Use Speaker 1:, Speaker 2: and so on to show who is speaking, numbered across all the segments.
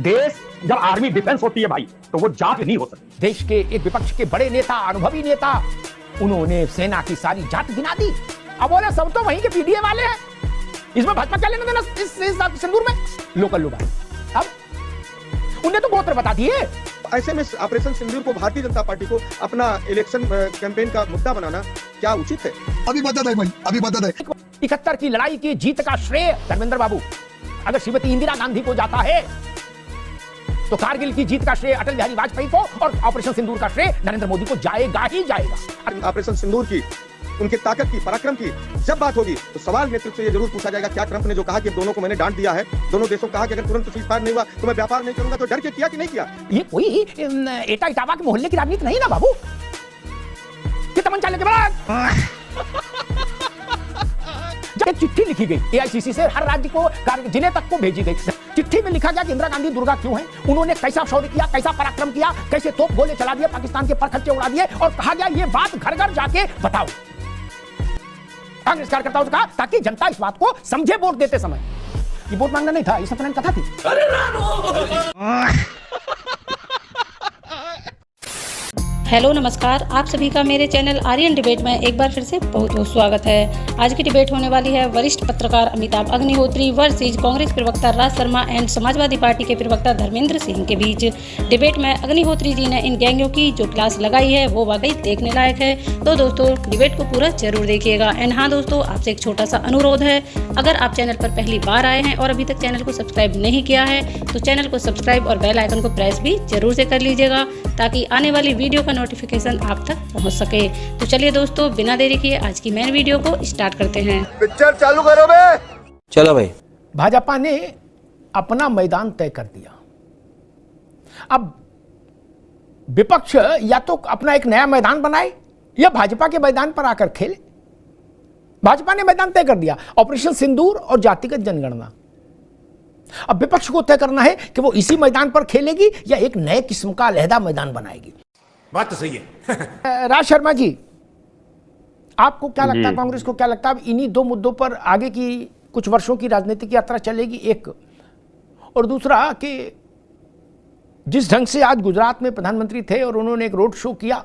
Speaker 1: देश जब army defence होती है भाई तो वो जात नहीं हो सकती।
Speaker 2: देश के एक विपक्ष के बड़े नेता, अनुभवी नेता, उन्होंने सेना की सारी जात गिना दी। अब बोले सब तो वहीं के पीडीए वाले हैं, इसमें भाजपा क्या लेना देना इस सिंदूर में? लोकल लोग अब उन्हें तो गोत्र बता दिए।
Speaker 3: ऐसे में ऑपरेशन सिंदूर को भारतीय जनता पार्टी को अपना इलेक्शन कैंपेन का मुद्दा बनाना क्या उचित है?
Speaker 4: अभी बता दे भाई, अभी बता दे।
Speaker 2: 71 की लड़ाई की जीत का श्रेय धर्मेंद्र बाबू अगर श्रीमती इंदिरा गांधी को जाता है तो कारगिल की जीत का श्रेय अटल बिहारी वाजपेयी को और ऑपरेशन सिंदूर का श्रेय नरेंद्र मोदी को जाएगा ही जाएगा।
Speaker 3: ऑपरेशन सिंदूर की, उनकी ताकत की, पराक्रम की जब बात होगी तो सवाल नेतृत्व से ये जरूर पूछा जाएगा, क्या ट्रंप ने जो कहा कि दोनों को मैंने डांट दिया है, दोनों देशों को कहा कि अगर तुरंत सीजफायर नहीं हुआ तो मैं व्यापार नहीं करूंगा, तो डर के किया कि नहीं किया?
Speaker 2: ये कोई एटा इटावा के मोहल्ले की राजनीति नहीं ना बाबू कि तमंचा लेके बड़ा। जब एक चिट्ठी लिखी गई एआईसीसी से हर राज्य को, जिले तक को भेजी गई, चिट्ठी में लिखा गया कि इंदिरा गांधी दुर्गा क्यों है, उन्होंने कैसा शौर्य किया, कैसा पराक्रम किया, कैसे तोप गोले चला दिए, पाकिस्तान के परखच्चे उड़ा दिए, और कहा गया ये बात घर घर जाके बताओ। कांग्रेस कार्यकर्ताओं ने कहा ताकि जनता इस बात को समझे वोट देते समय। ये वोट मांगना नहीं था, ये सत्यनारायण कथा थी।
Speaker 5: हेलो नमस्कार, आप सभी का मेरे चैनल आर्यन डिबेट में एक बार फिर से बहुत बहुत स्वागत है। आज की डिबेट होने वाली है वरिष्ठ पत्रकार अमिताभ अग्निहोत्री वर्सेज कांग्रेस प्रवक्ता राज शर्मा एंड समाजवादी पार्टी के प्रवक्ता धर्मेंद्र सिंह के बीच। डिबेट में अग्निहोत्री जी ने इन गैंगों की जो क्लास लगाई है वो वाकई देखने लायक है, तो दोस्तों डिबेट को पूरा जरूर देखिएगा। एंड हाँ दोस्तों, आपसे एक छोटा सा अनुरोध है, अगर आप चैनल पर पहली बार आए हैं और अभी तक चैनल को सब्सक्राइब नहीं किया है तो चैनल को सब्सक्राइब और बेल आइकन को प्रेस भी जरूर से कर लीजिएगा ताकि आने वाली वीडियो का नोटिफिकेशन आप तक पहुंच सके। तो चलिए दोस्तों, बिना देरी किए आज की मेन वीडियो को स्टार्ट करते हैं।
Speaker 3: पिक्चर चालू करो बे।
Speaker 6: चलो भाई।
Speaker 2: भाजपा ने अपना मैदान तय कर दिया। अब विपक्ष या तो अपना एक नया मैदान बनाए या भाजपा के मैदान पर आकर खेले। भाजपा ने मैदान तय कर दिया, ऑपरेशन सिंदूर और जातिगत जनगणना। अब विपक्ष को तय करना है कि वो इसी मैदान पर खेलेगी या एक नए किस्म का अलहदा मैदान बनाएगी।
Speaker 6: बात तो सही है।
Speaker 2: राज शर्मा जी, आपको क्या लगता है, कांग्रेस को क्या लगता है, अब इन्हीं दो मुद्दों पर आगे की कुछ वर्षों की राजनीतिक यात्रा चलेगी? एक और दूसरा कि जिस ढंग से आज गुजरात में प्रधानमंत्री थे और उन्होंने एक रोड शो किया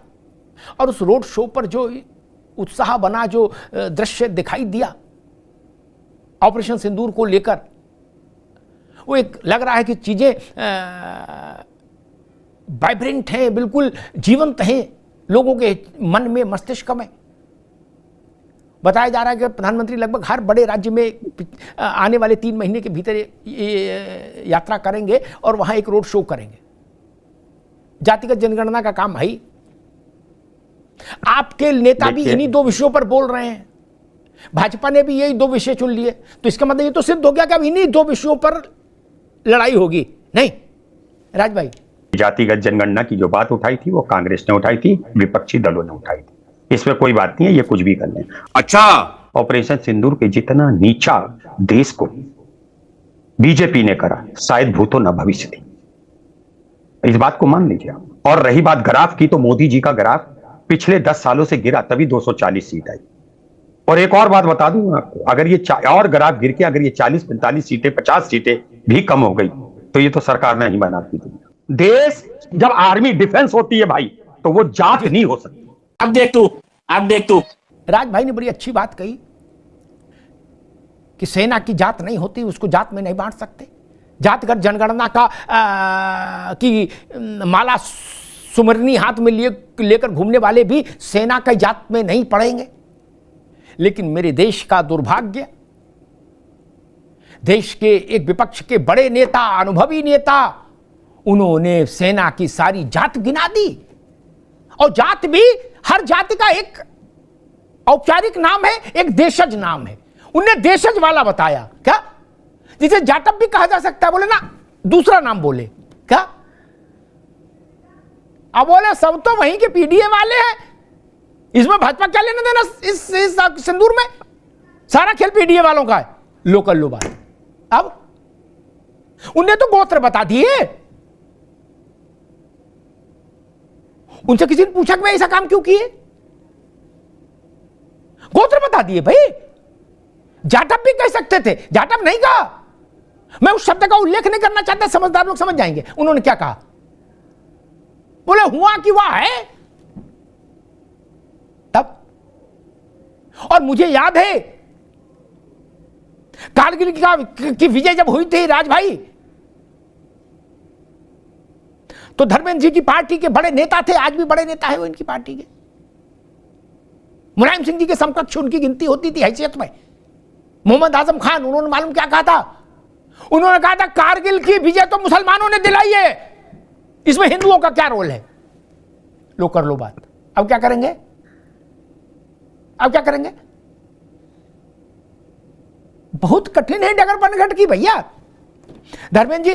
Speaker 2: और उस रोड शो पर जो उत्साह बना, जो दृश्य दिखाई दिया ऑपरेशन सिंदूर को लेकर, वो एक लग रहा है कि चीजें वाइब्रेंट हैं, बिल्कुल जीवंत हैं लोगों के मन में, मस्तिष्क में। बताया जा रहा है कि प्रधानमंत्री लगभग हर बड़े राज्य में आने वाले 3 महीने के भीतर यात्रा करेंगे और वहां एक रोड शो करेंगे। जातिगत जनगणना का काम है। आपके नेता भी इन्हीं 2 विषयों पर बोल रहे हैं, भाजपा ने भी यही 2 विषय चुन लिए, तो इसका मतलब ये तो सिद्ध हो गया कि अब इन्हीं 2 विषयों पर लड़ाई होगी। नहीं राज भाई,
Speaker 1: जातिगत जनगणना की जो बात उठाई थी वो कांग्रेस ने उठाई थी, विपक्षी दलों ने उठाई थी, इसमें कोई बात नहीं है, ये कुछ भी कर लें।
Speaker 6: अच्छा,
Speaker 1: ऑपरेशन सिंदूर के जितना नीचा देश को बीजेपी ने करा, शायद भूतो न भविष्य थी, इस बात को मान लीजिए। और रही बात ग्राफ की, तो मोदी जी का ग्राफ पिछले 10 सालों से गिरा, तभी 240 सीट आई। और एक और बात बता दूं आपको, अगर ये और ग्राफ गिर के अगर ये 40-45 सीटें, 50 सीटें भी कम हो गई तो ये तो सरकार नहीं बनाती थी। देश जब आर्मी डिफेंस होती है भाई तो वो जात नहीं हो सकती।
Speaker 6: अब देख तू।
Speaker 2: राज भाई ने बड़ी अच्छी बात कही कि सेना की जात नहीं होती, उसको जात में नहीं बांट सकते। जातिगत जनगणना का की माला सुमरनी हाथ में लेकर घूमने वाले भी सेना की जात में नहीं पड़ेंगे। लेकिन मेरे देश का दुर्भाग्य, देश के एक विपक्ष के बड़े नेता, अनुभवी नेता, उन्होंने सेना की सारी जात गिना दी। और जात भी हर जाति का एक औपचारिक नाम है, एक देशज नाम है। उन्हें देशज वाला बताया, क्या जिसे जाटव भी कहा जा सकता है, बोले ना दूसरा नाम बोले क्या? अब बोले सब तो वहीं के पीडीए वाले हैं, इसमें भाजपा क्या लेना देना इस सिंदूर में? सारा खेल पीडीए वालों का है, लोकल लोग। अब उन्हें तो गोत्र बता दिए। उनसे किसी ने पूछा कि मैं ऐसा काम क्यों किए? गोत्र बता दिए भाई। जाटव भी कह सकते थे, जाटव नहीं कहा। मैं उस शब्द का उल्लेख नहीं करना चाहता, समझदार लोग समझ जाएंगे। उन्होंने क्या कहा? बोले हुआ कि वह है तब। और मुझे याद है कारगिल की विजय जब हुई थी राज भाई, तो धर्मेंद्र जी की पार्टी के बड़े नेता थे, आज भी बड़े नेता है वो इनकी पार्टी के, मुलायम सिंह जी के समकक्ष उनकी गिनती होती थी हैसियत में। मोहम्मद आजम खान, उन्होंने मालूम क्या कहा था? उन्होंने कहा था कारगिल की विजय तो मुसलमानों ने दिलाई है, इसमें हिंदुओं का क्या रोल है? लो कर लो बात। अब क्या करेंगे? अब क्या करेंगे? बहुत कठिन है डगर बनघट की भैया। धर्मेंद्र जी,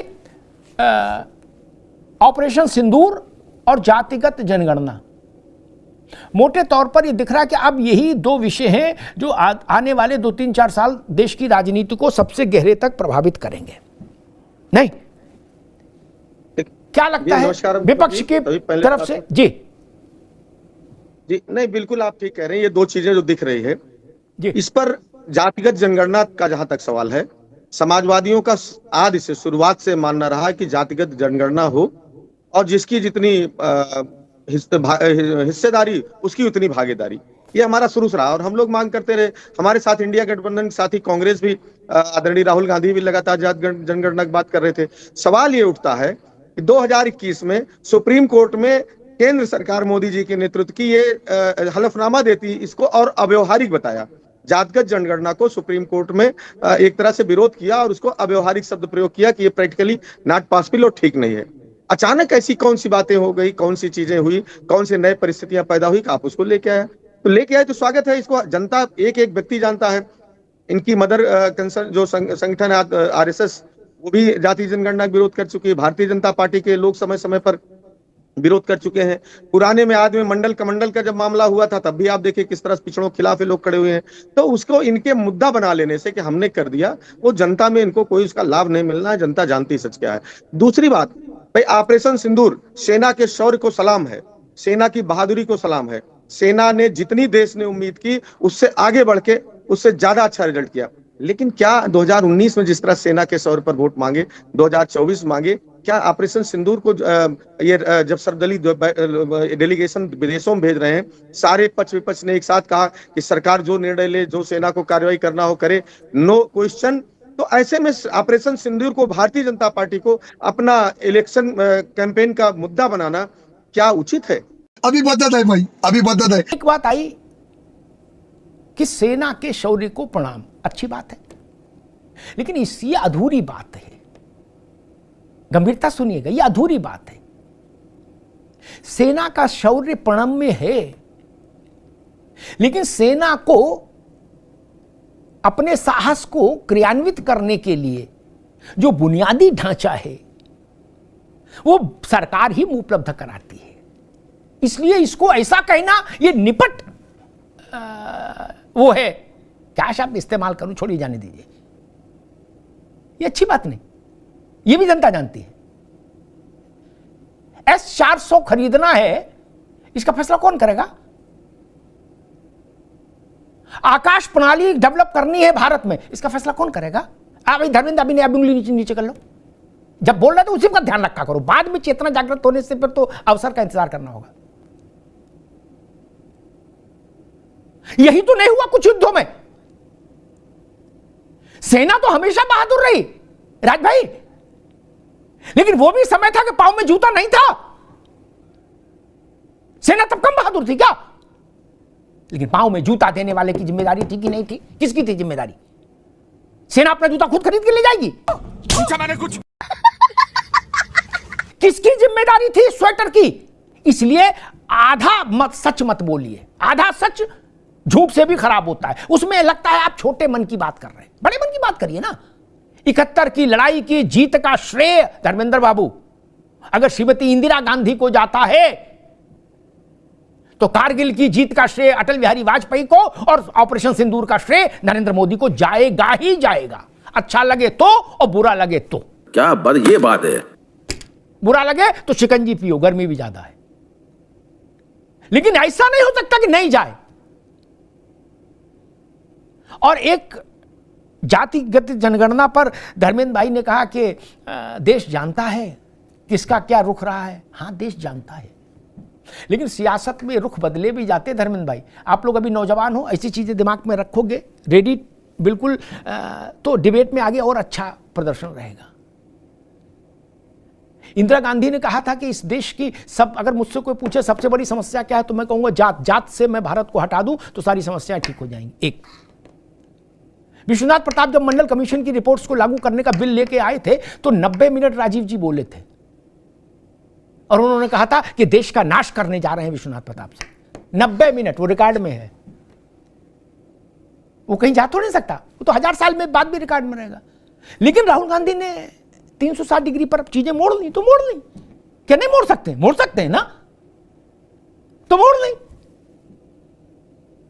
Speaker 2: ऑपरेशन सिंदूर और जातिगत जनगणना, मोटे तौर पर यह दिख रहा है कि अब यही दो विषय हैं जो आने वाले 2-3-4 साल देश की राजनीति को सबसे गहरे तक प्रभावित करेंगे, नहीं? क्या लगता है विपक्ष की तरफ से? जी
Speaker 3: जी, नहीं बिल्कुल आप ठीक कह रहे हैं। ये दो चीजें जो दिख रही है
Speaker 2: जी,
Speaker 3: इस पर जातिगत जनगणना का जहां तक सवाल है, समाजवादियों का आदि से शुरुआत से मानना रहा कि जातिगत जनगणना हो और जिसकी जितनी हिस्सेदारी उसकी उतनी भागीदारी, ये हमारा शुरू से रहा और हम लोग मांग करते रहे। हमारे साथ इंडिया गठबंधन के साथ ही कांग्रेस भी, आदरणीय राहुल गांधी भी लगातार जातिगत जनगणना की बात कर रहे थे। सवाल ये उठता है कि 2021 में सुप्रीम कोर्ट में केंद्र सरकार मोदी जी के नेतृत्व की ये हलफनामा देती इसको और अव्यवहारिक बताया। जातिगत जनगणना को सुप्रीम कोर्ट में एक तरह से विरोध किया और उसको अव्यवहारिक शब्द प्रयोग किया कि ये प्रैक्टिकली नॉट पॉसिबल और ठीक नहीं है। अचानक ऐसी कौन सी बातें हो गई, कौन सी चीजें हुई, कौन सी नई परिस्थितियां पैदा हुई कि आप उसको लेके आए? तो लेके आए तो स्वागत है, इसको जनता एक एक व्यक्ति जानता है। इनकी मदर कंसर्न जो संगठन है आरएसएस, वो भी जाति जनगणना का विरोध कर चुकी है। भारतीय जनता पार्टी के लोग समय समय पर विरोध कर चुके हैं। पुराने में आदमी मंडल कमंडल का जब मामला हुआ था तब भी आप देखिए किस तरह पिछड़ों के खिलाफ लोग खड़े हुए हैं। तो उसको इनके मुद्दा बना लेने से कि हमने कर दिया, वो जनता में इनको कोई उसका लाभ नहीं मिलना है। जनता जानती सच क्या है। दूसरी बात भाई, ऑपरेशन सिंदूर सेना के शौर्य को सलाम है, सेना की बहादुरी को सलाम है। सेना ने जितनी देश ने उम्मीद की उससे आगे बढ़ के उससे ज्यादा अच्छा रिजल्ट किया। लेकिन क्या 2019 में जिस तरह सेना के शौर्य पर वोट मांगे, 2024 मांगे, क्या ऑपरेशन सिंदूर को ये जब सर्वदलीय डेलीगेशन विदेशों में भेज रहे हैं, सारे पक्ष विपक्ष ने एक साथ कहा कि सरकार जो निर्णय ले, जो सेना को कार्रवाई करना हो करे, नो क्वेश्चन। तो ऐसे में ऑपरेशन सिंदूर को भारतीय जनता पार्टी को अपना इलेक्शन कैंपेन का मुद्दा बनाना क्या उचित है?
Speaker 4: अभी बदत है भाई, अभी बदत है।
Speaker 2: एक बात आई कि सेना के शौर्य को प्रणाम, अच्छी बात है, लेकिन ये अधूरी बात है। गंभीरता सुनिएगा, ये अधूरी बात है। सेना का शौर्य प्रणम्य है, लेकिन सेना को अपने साहस को क्रियान्वित करने के लिए जो बुनियादी ढांचा है वो सरकार ही उपलब्ध कराती है। इसलिए इसको ऐसा कहना ये निपट वो है, क्या शब्द इस्तेमाल करूं, छोड़िए, जाने दीजिए, ये अच्छी बात नहीं। ये भी जनता जानती है। S-400 खरीदना है, इसका फैसला कौन करेगा? आकाश प्रणाली डेवलप करनी है भारत में, इसका फैसला कौन करेगा? भाई धर्मेंद्र, अभी उंगली नीचे कर लो। जब बोल रहे तो उसी का ध्यान रखा करो, बाद में चेतना जागृत होने से फिर तो अवसर का इंतजार करना होगा। यही तो नहीं हुआ कुछ युद्धों में। सेना तो हमेशा बहादुर रही राज भाई, लेकिन वो भी समय था कि पांव में जूता नहीं था। सेना तब कम बहादुर थी क्या? लेकिन पांव में जूता देने वाले की जिम्मेदारी थी कि नहीं थी? किसकी थी जिम्मेदारी? सेना अपना जूता खुद खरीद के ले जाएगी? पूछा मैंने कुछ? किसकी जिम्मेदारी थी स्वेटर की? इसलिए आधा मत सच मत बोलिए, आधा सच झूठ से भी खराब होता है। उसमें लगता है आप छोटे मन की बात कर रहे हैं, बड़े मन की बात करिए ना। 71 की लड़ाई की जीत का श्रेय धर्मेंद्र बाबू अगर श्रीमती इंदिरा गांधी को जाता है तो कारगिल की जीत का श्रेय अटल बिहारी वाजपेयी को और ऑपरेशन सिंदूर का श्रेय नरेंद्र मोदी को जाएगा ही जाएगा। अच्छा लगे तो और बुरा लगे तो।
Speaker 6: क्या ये बात है?
Speaker 2: बुरा लगे तो शिकंजी पियो, गर्मी भी ज्यादा है, लेकिन ऐसा नहीं हो सकता कि नहीं जाए। और एक जातिगत जनगणना पर धर्मेंद्र भाई ने कहा कि देश जानता है किसका क्या रुख रहा है। हाँ, देश जानता है, लेकिन सियासत में रुख बदले भी जाते। धर्मेंद्र भाई, आप लोग अभी नौजवान हो, ऐसी चीजें दिमाग में रखोगे रेडी बिल्कुल, तो डिबेट में आगे और अच्छा प्रदर्शन रहेगा। इंदिरा गांधी ने कहा था कि इस देश की सब, अगर मुझसे कोई पूछे सबसे बड़ी समस्या क्या है, तो मैं कहूंगा जात। जात से मैं भारत को हटा दूं तो सारी समस्याएं ठीक हो जाएंगी। एक विश्वनाथ प्रताप जब मंडल कमीशन की रिपोर्ट्स को लागू करने का बिल लेके आए थे तो 90 मिनट राजीव जी बोले थे और उन्होंने कहा था कि देश का नाश करने जा रहे हैं विश्वनाथ प्रताप से। 90 मिनट, वो रिकॉर्ड में है, वो कहीं जा तो नहीं सकता, वो तो 1000 साल में बाद भी रिकॉर्ड में रहेगा। लेकिन राहुल गांधी ने 360 डिग्री पर चीजें मोड़ ली, तो मोड़ ली। क्या नहीं मोड़ सकते? मोड़ सकते हैं ना, तो मोड़ ली।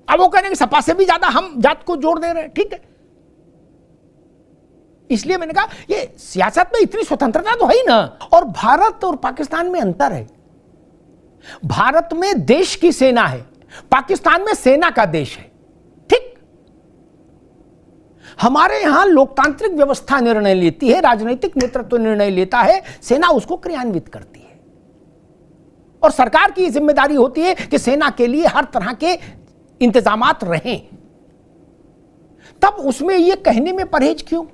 Speaker 2: अब वो कहने कि सपा से भी ज्यादा हम जात को जोड़ दे रहे हैं, ठीक है। इसलिए मैंने कहा ये सियासत में इतनी स्वतंत्रता तो है ही ना। और भारत और पाकिस्तान में अंतर है। भारत में देश की सेना है, पाकिस्तान में सेना का देश है, ठीक। हमारे यहां लोकतांत्रिक व्यवस्था निर्णय लेती है, राजनीतिक नेतृत्व निर्णय लेता है, सेना उसको क्रियान्वित करती है। और सरकार की जिम्मेदारी होती है कि सेना के लिए हर तरह के इंतजामात रहें। तब उसमें यह कहने में परहेज क्यों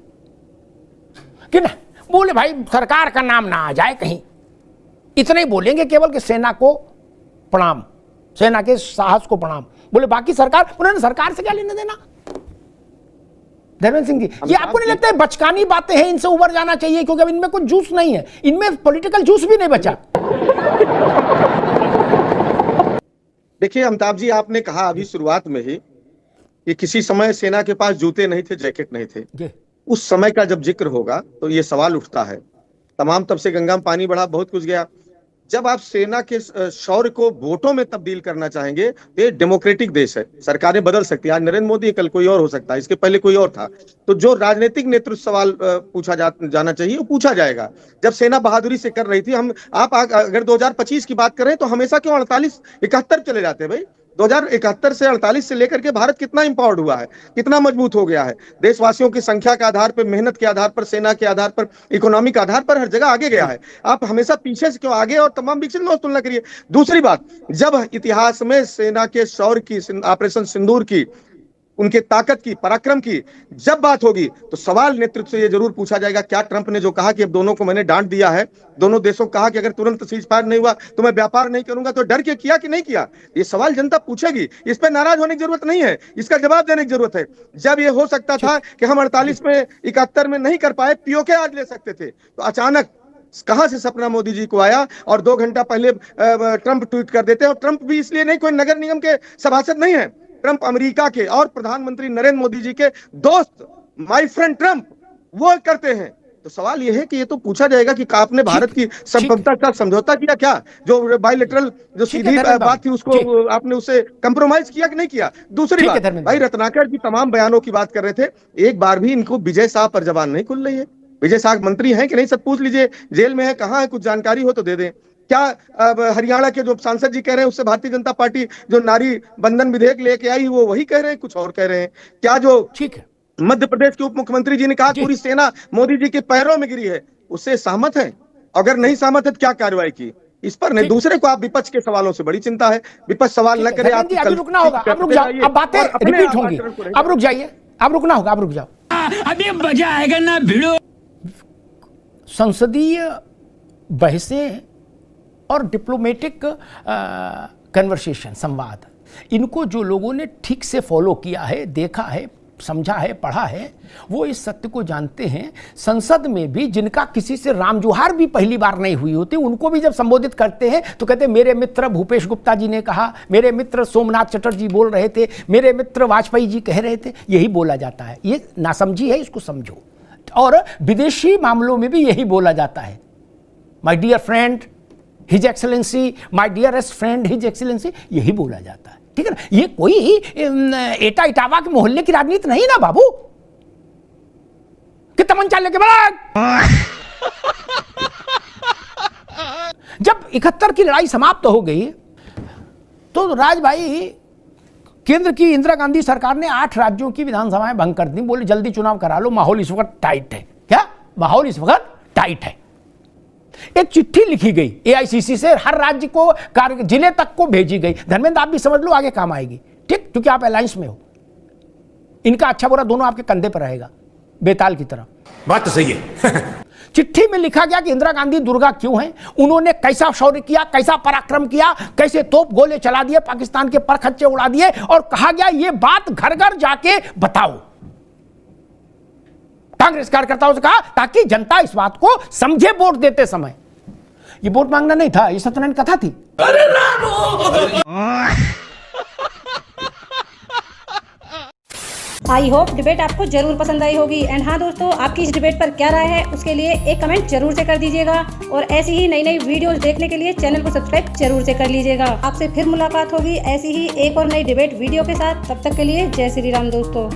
Speaker 2: कि ना बोले भाई सरकार का नाम ना आ जाए कहीं, इतना ही बोलेंगे केवल कि सेना को प्रणाम, सेना के साहस को प्रणाम। बोले बाकी सरकार, उन्होंने सरकार से क्या लेना देना? धर्मेंद्र सिंह जी, ये आपको नहीं लगता है बचकानी बातें हैं, इनसे उबर जाना चाहिए? क्योंकि अब इनमें कुछ जूस नहीं है, इनमें पॉलिटिकल जूस भी नहीं बचा।
Speaker 3: देखिए अमिताभ जी, आपने कहा अभी शुरुआत में ही कि किसी समय सेना के पास जूते नहीं थे, जैकेट नहीं थे। उस समय का जब जिक्र होगा तो ये सवाल उठता है। तमाम तब से गंगा में पानी बढ़ा, बहुत कुछ गया। जब आप सेना के शौर्य को वोटों में तब्दील करना चाहेंगे तो ये डेमोक्रेटिक देश है, सरकारें बदल सकती है। आज नरेंद्र मोदी है, कल कोई और हो सकता है, इसके पहले कोई और था। तो जो राजनीतिक नेतृत्व सवाल पूछा जाना चाहिए वो पूछा जाएगा। जब सेना बहादुरी से कर रही थी, आप अगर 2025 की बात करें तो हमेशा क्यों 48-71 चले जाते हैं भाई? 2071 से 48 से लेकर के भारत कितना इंपावर्ड हुआ है, कितना मजबूत हो गया है। देशवासियों की संख्या के आधार पर, मेहनत के आधार पर, सेना के आधार पर, इकोनॉमी के आधार पर हर जगह आगे गया है। आप हमेशा पीछे से क्यों आगे और तमाम विकसित में तुलना करिए। दूसरी बात, जब इतिहास में सेना के शौर्य की, ऑपरेशन सिंदूर की, उनके ताकत की, पराक्रम की जब बात होगी तो सवाल नेतृत्व से ये जरूर पूछा जाएगा। क्या ट्रंप ने जो कहा कि अब दोनों को मैंने डांट दिया है, दोनों देशों को कहा कि अगर तुरंत सीज फायर नहीं हुआ तो मैं व्यापार नहीं करूंगा, तो डर के किया कि नहीं किया? ये सवाल जनता पूछेगी। इस पर नाराज होने की जरूरत नहीं है, इसका जवाब देने की जरूरत है। जब ये हो सकता था कि हम 48 में, 71 में नहीं कर पाए, पीओके आज ले सकते थे, तो अचानक कहां से सपना मोदी जी को आया और 2 घंटा पहले ट्रंप ट्वीट कर देते हैं। और ट्रंप भी इसलिए नहीं, कोई नगर निगम के सभासद नहीं है, ट्रंप अमेरिका के और प्रधानमंत्री नरेंद्र मोदी जी के दोस्त, माय फ्रेंड ट्रंप, वो करते हैं। तो सवाल यह है कि ये तो पूछा जाएगा कि आपने भारत की संप्रभुता का समझौता किया क्या? जो बायलैटरल जो सीधी बात थी उसको आपने उससे कंप्रोमाइज किया कि नहीं किया? दूसरी बात, भाई रत्नाकर जी तमाम बयानों की बात कर रहे थे, एक बार भी इनको विजय शाह पर जबान नहीं खुल रही है। विजय शाह मंत्री हैं कि नहीं, सब पूछ लीजिए, जेल में है, कहाँ है, कुछ जानकारी हो तो दे दें। क्या हरियाणा के जो सांसद जी कह रहे हैं उससे भारतीय जनता पार्टी जो नारी बंधन विधेयक लेके आई वो वही कह रहे हैं, कुछ और कह रहे हैं? क्या जो
Speaker 2: ठीक है
Speaker 3: मध्य प्रदेश के उप मुख्यमंत्री जी ने कहा पूरी सेना मोदी जी के पैरों में गिरी है, उससे सहमत है? अगर नहीं सहमत है तो क्या कार्रवाई की? इस पर नहीं। दूसरे को आप विपक्ष के सवालों से बड़ी चिंता है, विपक्ष सवाल न करे। आप
Speaker 2: रुकना होगा, आप रुक जाओ, अब बातें रिपीट होंगी, आप रुक जाइए, आप रुकना होगा, आप रुक जाओ,
Speaker 7: अभी मजा आएगा ना भिड़ो।
Speaker 2: संसदीय बहसें और डिप्लोमेटिक कन्वर्सेशन, संवाद, इनको जो लोगों ने ठीक से फॉलो किया है, देखा है, समझा है, पढ़ा है, वो इस सत्य को जानते हैं। संसद में भी जिनका किसी से रामजुहार भी पहली बार नहीं हुई होती, उनको भी जब संबोधित करते हैं तो कहते हैं मेरे मित्र भूपेश गुप्ता जी ने कहा, मेरे मित्र सोमनाथ चटर्जी बोल रहे थे, मेरे मित्र वाजपेयी जी कह रहे थे। यही बोला जाता है। ये नासमझी है, इसको समझो। और विदेशी मामलों में भी यही बोला जाता है, my dear friend his excellency, my dearest friend his excellency, यही बोला जाता है, ठीक है ना। ये कोई एटा इटावा के मोहल्ले की राजनीति नहीं ना बाबू कि तमंचा लेके भाग। जब 71 की लड़ाई समाप्त हो गई तो राज भाई केंद्र की इंदिरा गांधी सरकार ने 8 राज्यों की विधानसभाएं भंग कर दी, बोले जल्दी चुनाव करा लो, माहौल इस वक्त टाइट है। क्या माहौल इस वक्त टाइट है? एक चिट्ठी लिखी गई एआईसीसी से, हर राज्य को, जिले तक को भेजी गई। धर्मेंद्र आप भी समझ लो, आगे काम आएगी, ठीक, क्योंकि आप अलायंस में हो। इनका अच्छा बुरा दोनों आपके कंधे पर रहेगा, बेताल की तरह।
Speaker 6: बात तो सही है।
Speaker 2: चिट्ठी में लिखा गया कि इंदिरा गांधी दुर्गा क्यों हैं, उन्होंने कैसा शौर्य किया, कैसा पराक्रम किया, कैसे तोप गोले चला दिए, पाकिस्तान के परखच्चे उड़ा दिए, और कहा गया ये बात घर घर जाके बताओ। कांग्रेस कार्यकर्ताओं से कहा ताकि जनता इस बात को समझे वोट देते समय। ये वोट मांगना नहीं था, ये सत्यनारायण कथा थी।
Speaker 5: आई होप डिबेट आपको जरूर पसंद आई होगी। एंड हाँ दोस्तों, आपकी इस डिबेट पर क्या राय है उसके लिए एक कमेंट जरूर से कर दीजिएगा, और ऐसी ही नई नई वीडियोस देखने के लिए चैनल को सब्सक्राइब जरूर से कर लीजिएगा। आपसे फिर मुलाकात होगी ऐसी ही एक और नई डिबेट वीडियो के साथ। तब तक के लिए जय श्री राम दोस्तों।